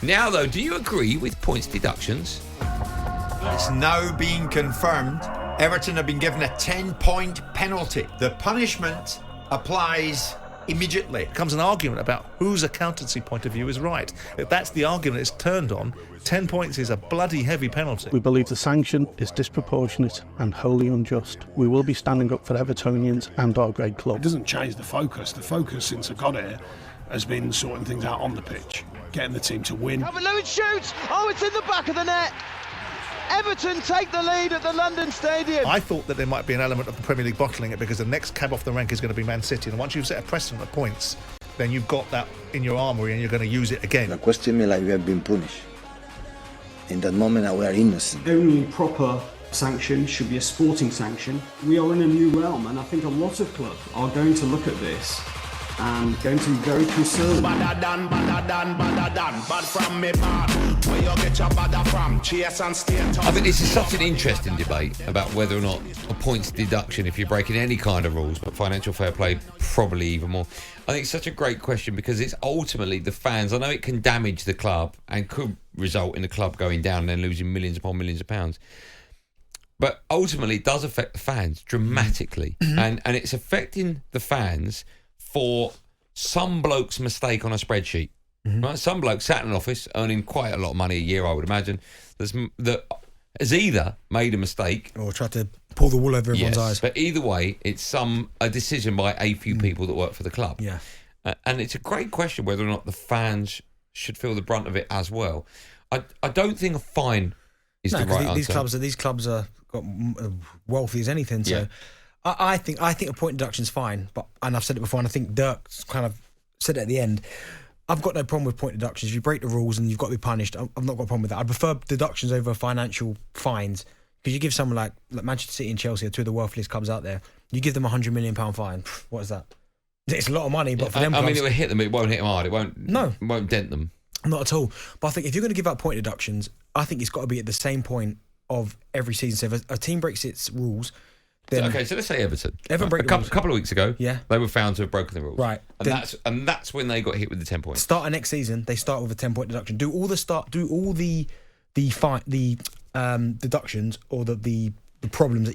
Now, though, do you agree with points deductions? It's now being confirmed. Everton have been given a 10-point penalty. The punishment applies immediately. It becomes an argument about whose accountancy point of view is right. If that's the argument it's turned on, 10 points is a bloody heavy penalty. We believe the sanction is disproportionate and wholly unjust. We will be standing up for Evertonians and our great club. It doesn't change the focus. The focus since I got here has been sorting things out on the pitch, getting the team to win. Calvert-Lewin shoots! Oh, it's in the back of the net! Everton take the lead at the London Stadium. I thought that there might be an element of the Premier League bottling it because the next cab off the rank is going to be Man City, and once you've set a precedent of points, then you've got that in your armoury and you're going to use it again. The question me like we have been punished. In that moment we are innocent. Only proper sanction should be a sporting sanction. We are in a new realm, and I think a lot of clubs are going to look at this and going to be very concerned. I think this is such an interesting debate about whether or not a points deduction, if you're breaking any kind of rules, but financial fair play probably even more. I think it's such a great question because it's ultimately the fans. I know it can damage the club and could result in the club going down and then losing millions upon millions of pounds. But ultimately it does affect the fans dramatically. And it's affecting the fans for some bloke's mistake on a spreadsheet. Right? Some bloke sat in an office earning quite a lot of money a year, I would imagine, that has either made a mistake or tried to pull the wool over everyone's eyes. But either way, it's a decision by a few people that work for the club. Yeah. And it's a great question whether or not the fans should feel the brunt of it as well. I don't think a fine is the right answer. These clubs are got wealthy as anything. So I think a point deduction's fine. And I've said it before, and I think Dirk's kind of said it at the end. I've got no problem with point deductions. If you break the rules and you've got to be punished, I've not got a problem with that. I prefer deductions over financial fines because you give someone like Manchester City and Chelsea, are two of the wealthiest clubs out there. You give them £100 million fine. What is that? It's a lot of money, but for them, I mean, it will hit them. It won't hit them hard. It won't. No, it won't dent them. Not at all. But I think if you're going to give out point deductions, I think it's got to be at the same point of every season. So if a team breaks its rules. Then, so let's say Everton. A couple of weeks ago, they were found to have broken the rules. Right. And that's when they got hit with the 10 points. Start of next season, they start with a 10-point deduction. Do all the deductions or the problems.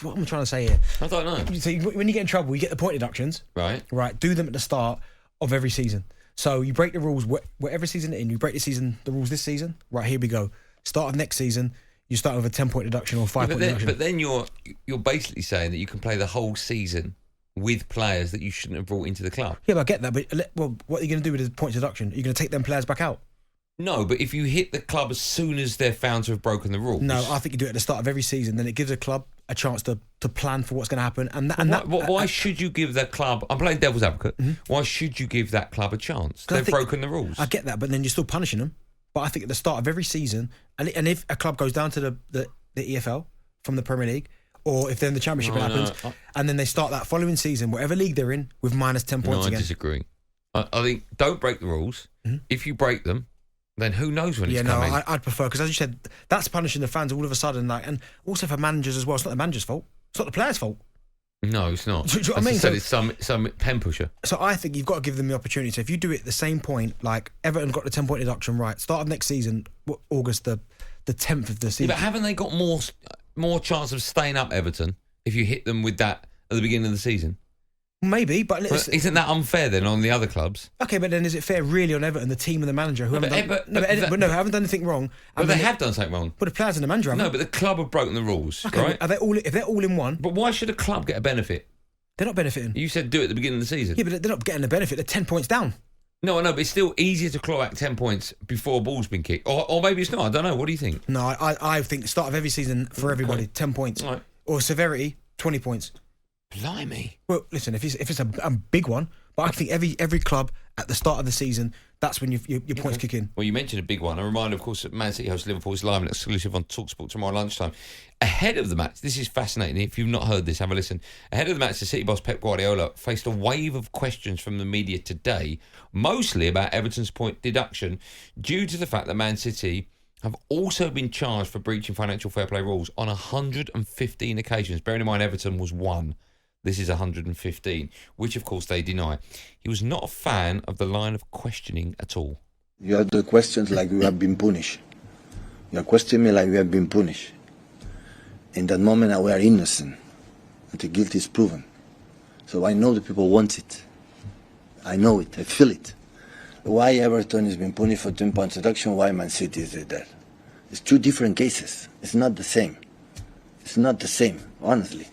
What am I trying to say here? I don't know. So when you get in trouble, you get the point deductions. Right. Do them at the start of every season. So you break the rules whatever season in. You break the rules this season. Right, here we go. Start of next season. You start with a 10-point deduction or 5-point deduction. But then you're basically saying that you can play the whole season with players that you shouldn't have brought into the club. Yeah, but I get that. But what are you going to do with the point deduction? Are you going to take them players back out? No, but if you hit the club as soon as they're found to have broken the rules. No, I think you do it at the start of every season. Then it gives a club a chance to plan for what's going to happen. Why should you give the club? I'm playing devil's advocate. Mm-hmm. Why should you give that club a chance? They've broken the rules. I get that, but then you're still punishing them. But I think at the start of every season, and if a club goes down to the EFL from the Premier League, or if they're in the Championship, it happens, and then they start that following season, whatever league they're in, with minus 10 points again. I disagree. I think don't break the rules. Mm-hmm. If you break them, then who knows when it's coming. I'd prefer, because as you said, that's punishing the fans all of a sudden, and also for managers as well. It's not the manager's fault. It's not the player's fault. No, it's not. Do you know what I mean? Said, it's some pen pusher. So I think you've got to give them the opportunity. So if you do it at the same point, like Everton got the 10-point deduction right, start of next season, August the 10th of the season. Yeah, but haven't they got more chance of staying up, Everton, if you hit them with that at the beginning of the season? Maybe, but isn't that unfair then on the other clubs? Okay, but then is it fair really on Everton, the team and the manager who haven't done anything wrong? But they have done something wrong. But the players and the manager haven't. No, but the club have broken the rules, okay, right? If they're all in one. But why should a club get a benefit? They're not benefiting. You said do it at the beginning of the season. Yeah, but they're not getting the benefit. They're 10 points down. No, I know, but it's still easier to claw back 10 points before a ball's been kicked. Or maybe it's not. I don't know. What do you think? No, I think the start of every season for everybody, 10 points. Right. Or severity, 20 points. Blimey. Well, listen, if it's a big one, but I think every club at the start of the season, that's when your points kick in. Well, you mentioned a big one. A reminder, of course, that Man City hosts Liverpool is live and exclusive on talkSPORT tomorrow lunchtime. Ahead of the match, this is fascinating. If you've not heard this, have a listen. Ahead of the match, the City boss Pep Guardiola faced a wave of questions from the media today, mostly about Everton's point deduction, due to the fact that Man City have also been charged for breaching financial fair play rules on 115 occasions. Bearing in mind, Everton was one. This is 115, which of course they deny. He was not a fan of the line of questioning at all. You have the questions like you have been punished. You are questioning me like we have been punished. In that moment, we are innocent until guilt is proven. So I know the people want it. I know it. I feel it. Why Everton has been punished for 10 points deduction? Why Man City is there? It's two different cases. It's not the same. It's not the same, honestly.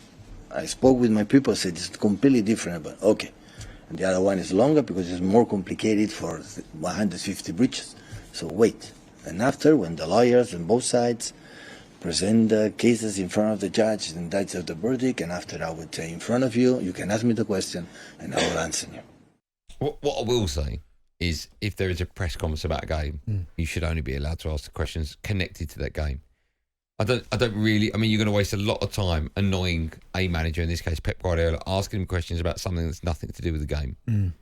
I spoke with my people, said it's completely different, but okay. And the other one is longer because it's more complicated for 150 breaches. So wait. And after, when the lawyers on both sides present the cases in front of the judge and that's the verdict, and after I would say in front of you, you can ask me the question and I will answer you. What I will say is if there is a press conference about a game, you should only be allowed to ask the questions connected to that game. I don't really, I mean, you're going to waste a lot of time annoying a manager, in this case Pep Guardiola, asking him questions about something that's nothing to do with the game.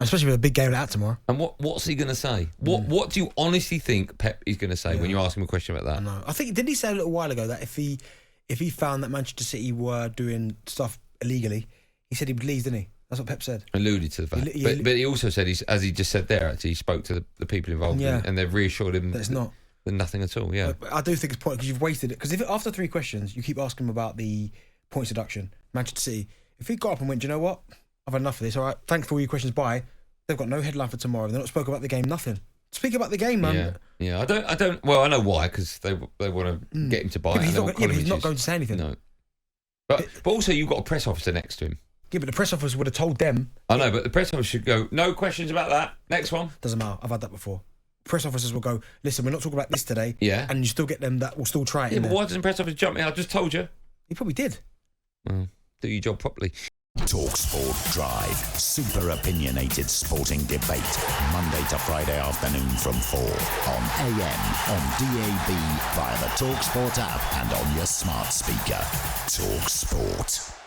Especially with a big game like that tomorrow. And what's he going to say? What do you honestly think Pep is going to say when you ask him a question about that? I know. I think, didn't he say a little while ago that if he found that Manchester City were doing stuff illegally, he said he would leave, didn't he? That's what Pep said. Alluded to the fact. But he also said, as he just said there, actually, he spoke to the people involved and they've reassured him that it's not. Nothing at all, yeah. But I do think it's point because you've wasted it. Because if after 3 questions you keep asking him about the points deduction, Manchester City, if he got up and went, do you know what? I've had enough of this. All right, thanks for all your questions. Bye. They've got no headline for tomorrow. They're not spoke about the game. Nothing. Speak about the game, man. Yeah. I don't. Well, I know why, because they want to get him to buy. Yeah, but he's not going to say anything. No. But also, you've got a press officer next to him. Yeah, but the press officer would have told them. I know, but the press officer should go, no questions about that. Next one. Doesn't matter. I've had that before. Press officers will go, listen, we're not talking about this today. Yeah. And you still get them that will still try it. Yeah, but why doesn't press officer jump in? I just told you. He probably did. Well, do your job properly. talkSPORT Drive. Super opinionated sporting debate. Monday to Friday afternoon from 4 on AM, on DAB, via the talkSPORT app and on your smart speaker. talkSPORT.